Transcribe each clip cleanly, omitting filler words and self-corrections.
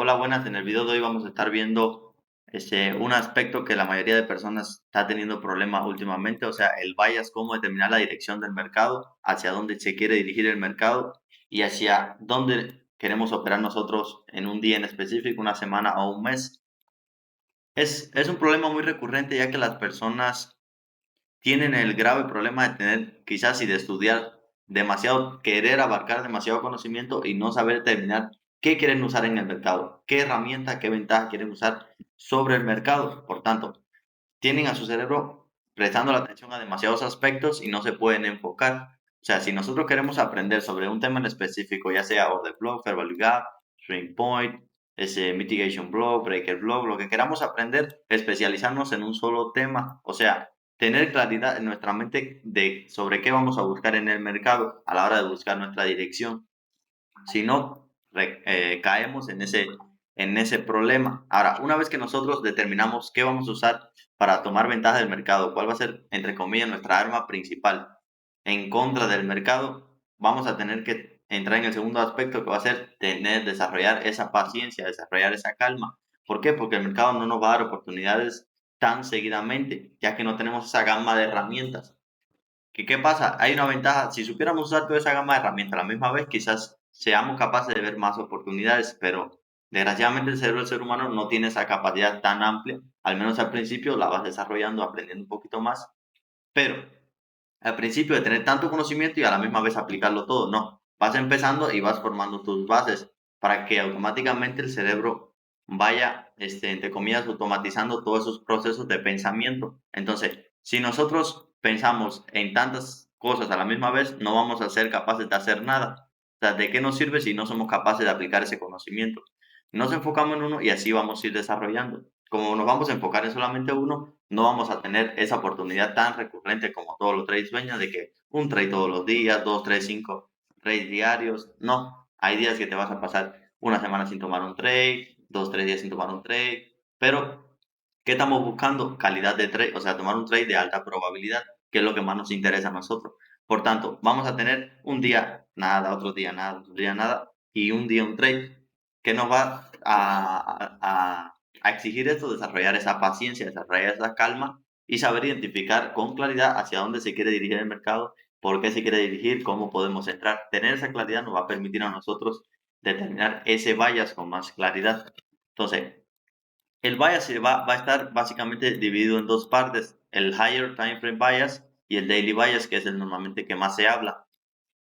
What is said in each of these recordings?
Hola, buenas. En el video de hoy vamos a estar viendo un aspecto que la mayoría de personas está teniendo problemas últimamente, o sea, el bias, cómo determinar la dirección del mercado, hacia dónde se quiere dirigir el mercado y hacia dónde queremos operar nosotros en un día en específico, una semana o un mes. Es un problema muy recurrente ya que las personas tienen el grave problema de tener quizás y de estudiar demasiado, querer abarcar demasiado conocimiento y no saber determinar qué quieren usar en el mercado, qué herramienta, qué ventaja quieren usar sobre el mercado. Por tanto, tienen a su cerebro prestando la atención a demasiados aspectos y no se pueden enfocar. O sea, si nosotros queremos aprender sobre un tema en específico, ya sea order block, fair value gap, swing point, ese mitigation block, breaker block, lo que queramos aprender, especializarnos en un solo tema. O sea, tener claridad en nuestra mente de sobre qué vamos a buscar en el mercado a la hora de buscar nuestra dirección. Si no, caemos en ese problema. Ahora, una vez que nosotros determinamos qué vamos a usar para tomar ventaja del mercado, cuál va a ser, entre comillas, nuestra arma principal en contra del mercado, vamos a tener que entrar en el segundo aspecto que va a ser desarrollar esa paciencia, desarrollar esa calma. ¿Por qué? Porque el mercado no nos va a dar oportunidades tan seguidamente, ya que no tenemos esa gama de herramientas. ¿Qué pasa? Hay una ventaja. Si supiéramos usar toda esa gama de herramientas a la misma vez, quizás seamos capaces de ver más oportunidades, pero desgraciadamente el cerebro del ser humano no tiene esa capacidad tan amplia. Al menos al principio la vas desarrollando, aprendiendo un poquito más, pero al principio de tener tanto conocimiento y a la misma vez aplicarlo todo, no. Vas empezando y vas formando tus bases para que automáticamente el cerebro vaya, entre comillas, automatizando todos esos procesos de pensamiento. Entonces, si nosotros pensamos en tantas cosas a la misma vez, no vamos a ser capaces de hacer nada. O sea, ¿de qué nos sirve si no somos capaces de aplicar ese conocimiento? Nos enfocamos en uno y así vamos a ir desarrollando. Como nos vamos a enfocar en solamente uno, no vamos a tener esa oportunidad tan recurrente como todos los trades sueñan de que un trade todos los días, dos, tres, cinco trades diarios. No, hay días que te vas a pasar una semana sin tomar un trade, dos, tres días sin tomar un trade, pero ¿qué estamos buscando? Calidad de trade, o sea, tomar un trade de alta probabilidad, que es lo que más nos interesa a nosotros. Por tanto, vamos a tener un día nada, otro día nada, otro día nada, y un día un trade, que nos va a exigir esto, desarrollar esa paciencia, desarrollar esa calma y saber identificar con claridad hacia dónde se quiere dirigir el mercado, por qué se quiere dirigir, cómo podemos entrar. Tener esa claridad nos va a permitir a nosotros determinar ese bias con más claridad. Entonces, el bias va a estar básicamente dividido en dos partes, el higher time frame bias y el daily bias, que es el normalmente que más se habla.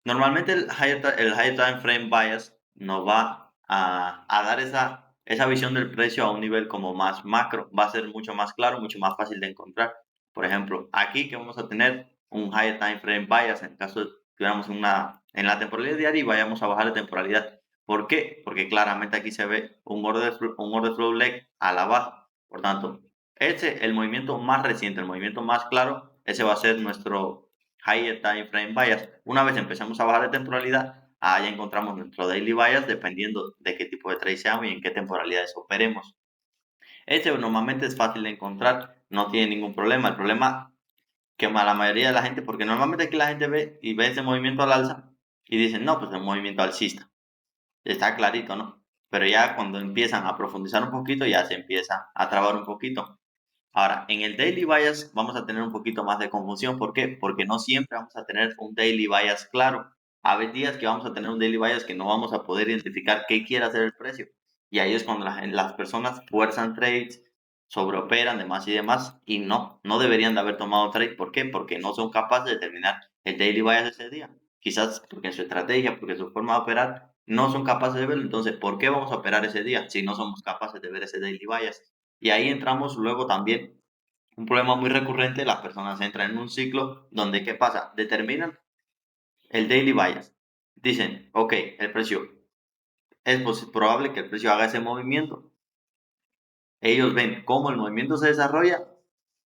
Normalmente el higher time frame bias nos va a dar esa visión del precio a un nivel como más macro, va a ser mucho más claro, mucho más fácil de encontrar. Por ejemplo, aquí que vamos a tener un higher time frame bias en caso de que tuviéramos en la temporalidad diaria y vayamos a bajar de temporalidad. ¿Por qué? Porque claramente aquí se ve un order flow leg a la baja. Por tanto, el movimiento más reciente, el movimiento más claro, ese va a ser nuestro higher time frame bias. Una vez empezamos a bajar de temporalidad, ya encontramos nuestro daily bias dependiendo de qué tipo de trade seamos y en qué temporalidades operemos. Este normalmente es fácil de encontrar, no tiene ningún problema. El problema que la mayoría de la gente, porque normalmente aquí la gente ve ese movimiento al alza y dicen, no, pues es un movimiento alcista. Está clarito, ¿no? Pero ya cuando empiezan a profundizar un poquito, ya se empieza a trabar un poquito. Ahora, en el daily bias vamos a tener un poquito más de confusión. ¿Por qué? Porque no siempre vamos a tener un daily bias claro. A veces días que vamos a tener un daily bias que no vamos a poder identificar qué quiere hacer el precio. Y ahí es cuando las personas fuerzan trades, sobreoperan demás y demás, y no deberían de haber tomado trade. ¿Por qué? Porque no son capaces de determinar el daily bias de ese día. Quizás porque en su estrategia, porque en su forma de operar, no son capaces de verlo. Entonces, ¿por qué vamos a operar ese día si no somos capaces de ver ese daily bias? Y ahí entramos luego también un problema muy recurrente, las personas entran en un ciclo donde, ¿qué pasa? Determinan el daily bias. Dicen, ok, el precio, es probable que el precio haga ese movimiento. Ellos ven cómo el movimiento se desarrolla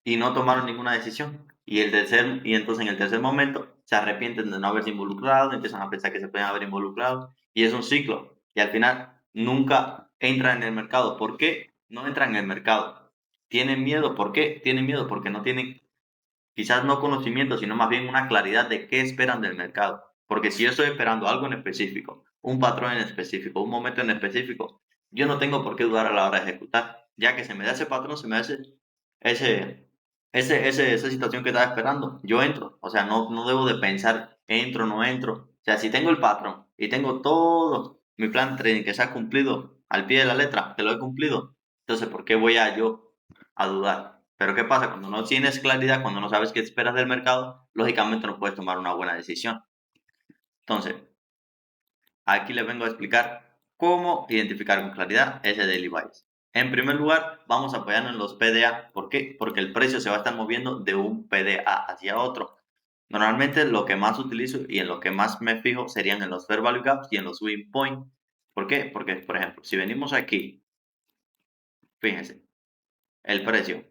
y no tomaron ninguna decisión. Y entonces en el tercer momento se arrepienten de no haberse involucrado, empiezan a pensar que se pueden haber involucrado y es un ciclo. Y al final nunca entran en el mercado. ¿Por qué no entran en el mercado? Tienen miedo. ¿Por qué? Tienen miedo porque no tienen quizás no conocimiento, sino más bien una claridad de qué esperan del mercado. Porque si yo estoy esperando algo en específico, un patrón en específico, un momento en específico, yo no tengo por qué dudar a la hora de ejecutar, ya que se me da ese patrón, se me da ese, esa situación que estaba esperando, yo entro, o sea, no debo de pensar, entro, no entro, o sea, si tengo el patrón y tengo todo mi plan de trading que se ha cumplido al pie de la letra, que lo he cumplido, entonces, ¿por qué voy a yo a dudar? Pero ¿qué pasa? Cuando no tienes claridad, cuando no sabes qué esperas del mercado, lógicamente no puedes tomar una buena decisión. Entonces, aquí les vengo a explicar cómo identificar con claridad ese daily bias. En primer lugar, vamos a apoyarnos en los PDA. ¿Por qué? Porque el precio se va a estar moviendo de un PDA hacia otro. Normalmente lo que más utilizo y en lo que más me fijo serían en los Fair Value Gaps y en los Swing Point. ¿Por qué? Porque, por ejemplo, si venimos aquí, fíjense, el precio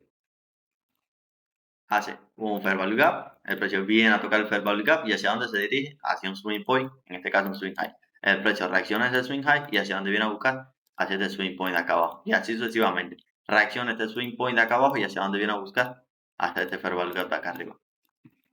hace un Fair Value Gap, el precio viene a tocar el Fair Value Gap y hacia dónde se dirige, hacia un Swing Point, en este caso un Swing High. El precio reacciona a ese Swing High y hacia dónde viene a buscar, hacia este Swing Point de acá abajo. Y así sucesivamente. Reacciona este Swing Point de acá abajo y hacia dónde viene a buscar, hasta este Fair Value Gap de acá arriba.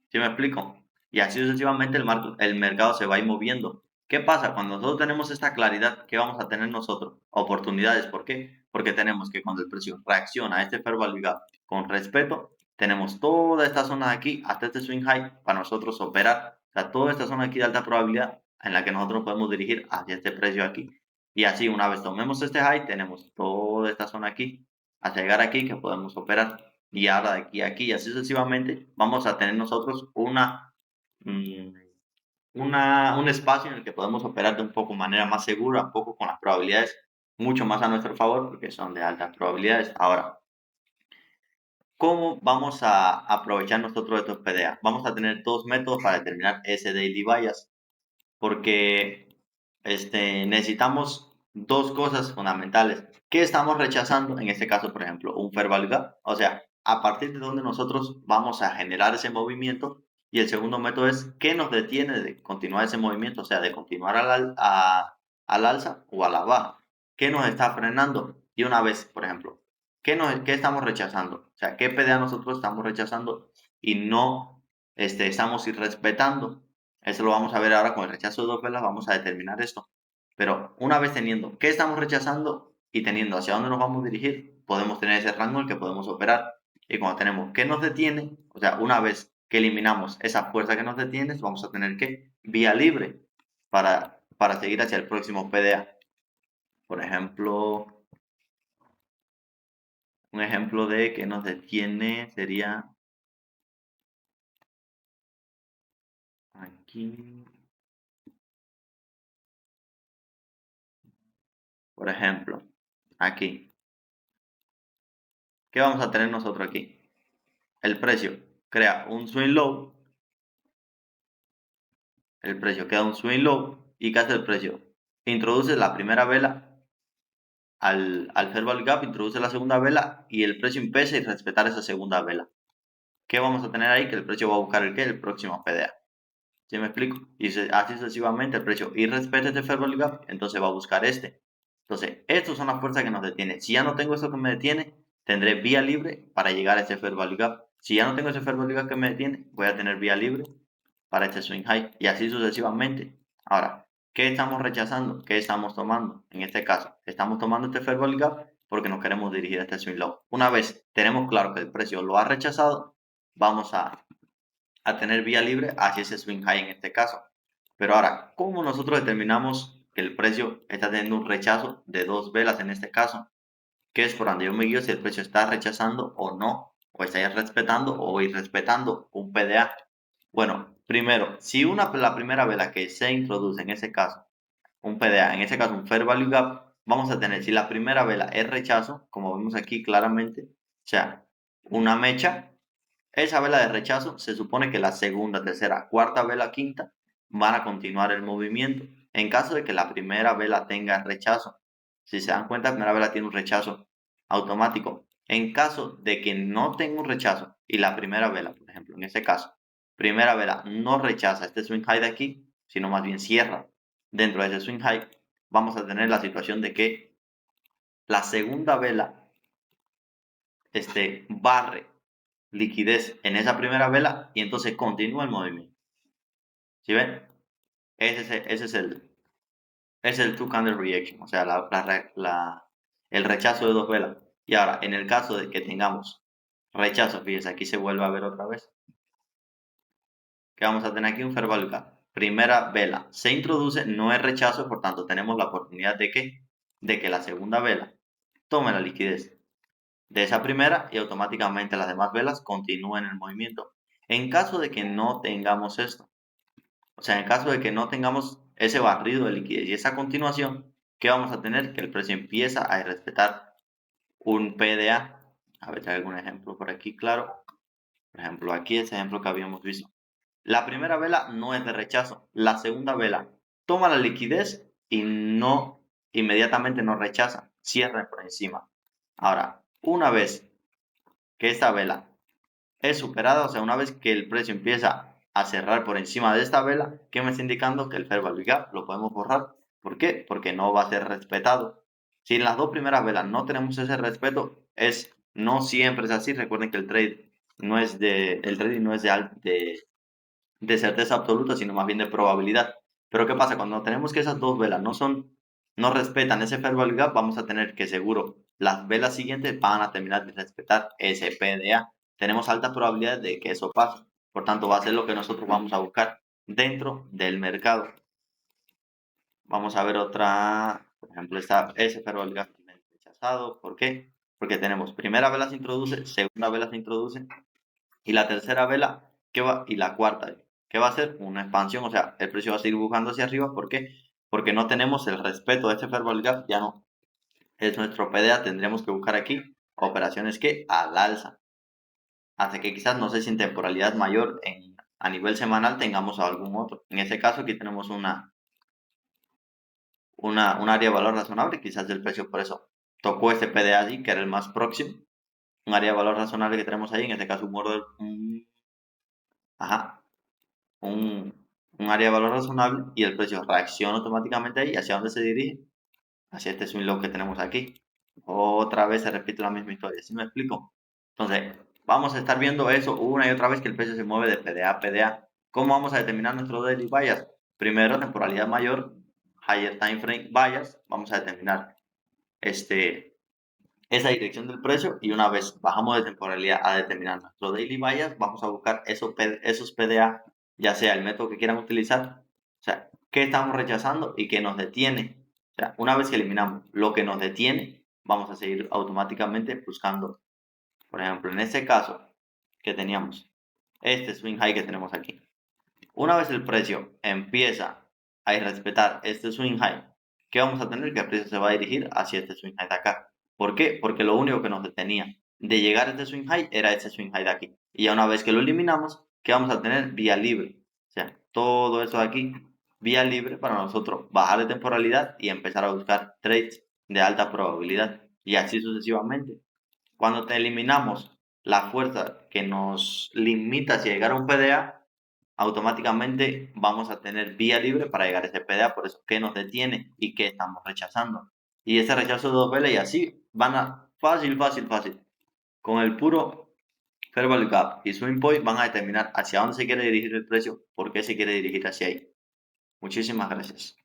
¿Sí me explico? Y así sucesivamente el mercado se va a ir moviendo. ¿Qué pasa? Cuando nosotros tenemos esta claridad, ¿qué vamos a tener nosotros? Oportunidades. ¿Por qué? Porque tenemos que cuando el precio reacciona a este Fair Value Gap con respeto, tenemos toda esta zona de aquí hasta este swing high para nosotros operar. O sea, toda esta zona aquí de alta probabilidad en la que nosotros nos podemos dirigir hacia este precio aquí. Y así, una vez tomemos este high, tenemos toda esta zona aquí hasta llegar aquí que podemos operar. Y ahora de aquí a aquí y así sucesivamente, vamos a tener nosotros mm, un espacio en el que podemos operar de un poco manera más segura, un poco con las probabilidades mucho más a nuestro favor, porque son de altas probabilidades. Ahora, ¿cómo vamos a aprovechar nosotros estos PDA? Vamos a tener dos métodos para determinar ese daily bias, porque necesitamos dos cosas fundamentales. ¿Qué estamos rechazando? En este caso, por ejemplo, un fair value gap. O sea, a partir de donde nosotros vamos a generar ese movimiento. Y el segundo método es qué nos detiene de continuar ese movimiento, o sea, de continuar al alza o a la baja. ¿Qué nos está frenando? Y una vez, por ejemplo, ¿qué estamos rechazando? O sea, ¿qué PDA nosotros estamos rechazando y no estamos irrespetando? Eso lo vamos a ver ahora con el rechazo de dos velas, vamos a determinar esto. Pero una vez teniendo qué estamos rechazando y teniendo hacia dónde nos vamos a dirigir, podemos tener ese rango en el que podemos operar. Y cuando tenemos qué nos detiene, o sea, una vez que eliminamos esa fuerza que nos detiene, vamos a tener que vía libre para seguir hacia el próximo PDA. Por ejemplo, un ejemplo de que nos detiene sería aquí. Por ejemplo, aquí. ¿Qué vamos a tener nosotros aquí? El precio crea un swing low, el precio queda un swing low y ¿qué hace el precio? Introduce la primera vela al fair value gap, introduce la segunda vela y el precio empieza a respetar esa segunda vela. ¿Qué vamos a tener ahí? Que el precio va a buscar el qué? El próximo PDA. ¿Sí me explico? Y así sucesivamente el precio y respeta este fair value gap, entonces va a buscar este. Entonces, estas son las fuerzas que nos detienen. Si ya no tengo eso que me detiene, tendré vía libre para llegar a ese fair value gap. Si ya no tengo ese fair value gap que me detiene, voy a tener vía libre para este swing high y así sucesivamente. Ahora, ¿qué estamos rechazando? ¿Qué estamos tomando? En este caso, estamos tomando este fair value gap porque nos queremos dirigir a este swing low. Una vez tenemos claro que el precio lo ha rechazado, vamos a tener vía libre hacia ese swing high en este caso. Pero ahora, ¿cómo nosotros determinamos que el precio está teniendo un rechazo de dos velas en este caso? Que es por donde yo me guío si el precio está rechazando o no, o está respetando o irrespetando un PDA. Bueno, primero, si la primera vela que se introduce en ese caso, un PDA, en ese caso un Fair Value Gap, vamos a tener, si la primera vela es rechazo, como vemos aquí claramente, o sea, una mecha, esa vela de rechazo se supone que la segunda, tercera, cuarta vela, quinta van a continuar el movimiento. En caso de que la primera vela tenga rechazo, si se dan cuenta, la primera vela tiene un rechazo automático. En caso de que no tenga un rechazo y la primera vela, por ejemplo, en este caso, primera vela no rechaza este swing high de aquí, sino más bien cierra dentro de ese swing high, vamos a tener la situación de que la segunda vela barre liquidez en esa primera vela y entonces continúa el movimiento. ¿Sí ven? Ese es Es el two candle rejection, o sea, el rechazo de dos velas. Y ahora, en el caso de que tengamos rechazo, fíjense, aquí se vuelve a ver otra vez, que vamos a tener aquí un fair value gap. Primera vela se introduce, no es rechazo, por tanto tenemos la oportunidad de que la segunda vela tome la liquidez de esa primera y automáticamente las demás velas continúen el movimiento. En caso de que no tengamos esto, o sea, en caso de que no tengamos ese barrido de liquidez y esa continuación, ¿qué vamos a tener? Que el precio empieza a respetar un PDA. A ver, traigo algún ejemplo por aquí, claro. Por ejemplo, aquí ese ejemplo que habíamos visto. La primera vela no es de rechazo. La segunda vela toma la liquidez y no inmediatamente no rechaza, cierra por encima. Ahora, una vez que esta vela es superada, o sea, una vez que el precio empieza a cerrar por encima de esta vela, ¿qué me está indicando? Que el fair value gap lo podemos borrar. ¿Por qué? Porque no va a ser respetado. Si en las dos primeras velas no tenemos ese respeto, no siempre es así. Recuerden que el trading no es de certeza absoluta, sino más bien de probabilidad. Pero ¿qué pasa? Cuando tenemos que esas dos velas no respetan ese fair value gap, vamos a tener que seguro las velas siguientes van a terminar de respetar ese PDA. Tenemos alta probabilidad de que eso pase. Por tanto, va a ser lo que nosotros vamos a buscar dentro del mercado. Vamos a ver otra, por ejemplo, ese fair value gap rechazado. ¿Por qué? Porque tenemos primera vela se introduce, segunda vela se introduce, y la tercera vela, y la cuarta, ¿qué va a hacer? Una expansión, o sea, el precio va a seguir buscando hacia arriba. ¿Por qué? Porque no tenemos el respeto de este fair value gap, ya no es nuestro PDA, tendremos que buscar aquí operaciones que al alza, hasta que quizás, no sé si en temporalidad mayor, a nivel semanal tengamos algún otro. En este caso aquí tenemos un área de valor razonable, quizás el precio por eso tocó este PDA allí, que era el más próximo, un área de valor razonable que tenemos ahí, en este caso ajá, un, un área de valor razonable y el precio reacciona automáticamente ahí. ¿Hacia dónde se dirige? Hacia este swing low que tenemos aquí. Otra vez se repite la misma historia, ¿sí me explico? Entonces, vamos a estar viendo eso una y otra vez, que el precio se mueve de PDA a PDA. ¿Cómo vamos a determinar nuestro daily bias? Primero, temporalidad mayor, higher time frame bias. Vamos a determinar esa dirección del precio, y una vez bajamos de temporalidad a determinar nuestro daily bias, vamos a buscar esos PDA, ya sea el método que quieran utilizar, o sea, qué estamos rechazando y qué nos detiene. O sea, una vez que eliminamos lo que nos detiene, vamos a seguir automáticamente buscando. Por ejemplo, en este caso que teníamos este swing high que tenemos aquí, una vez el precio empieza a respetar este swing high, ¿qué vamos a tener? Que el precio se va a dirigir hacia este swing high de acá. ¿Por qué? Porque lo único que nos detenía de llegar a este swing high era este swing high de aquí. Y ya una vez que lo eliminamos, ¿qué vamos a tener? Vía libre. O sea, todo esto de aquí, vía libre para nosotros bajar de temporalidad y empezar a buscar trades de alta probabilidad. Y así sucesivamente. Cuando te eliminamos la fuerza que nos limita hacia llegar a un PDA, automáticamente vamos a tener vía libre para llegar a ese PDA. Por eso, ¿qué nos detiene y qué estamos rechazando? Y ese rechazo de dos velas, y así van a fácil, fácil, fácil. Con el puro fair value gap y swing point van a determinar hacia dónde se quiere dirigir el precio, por qué se quiere dirigir hacia ahí. Muchísimas gracias.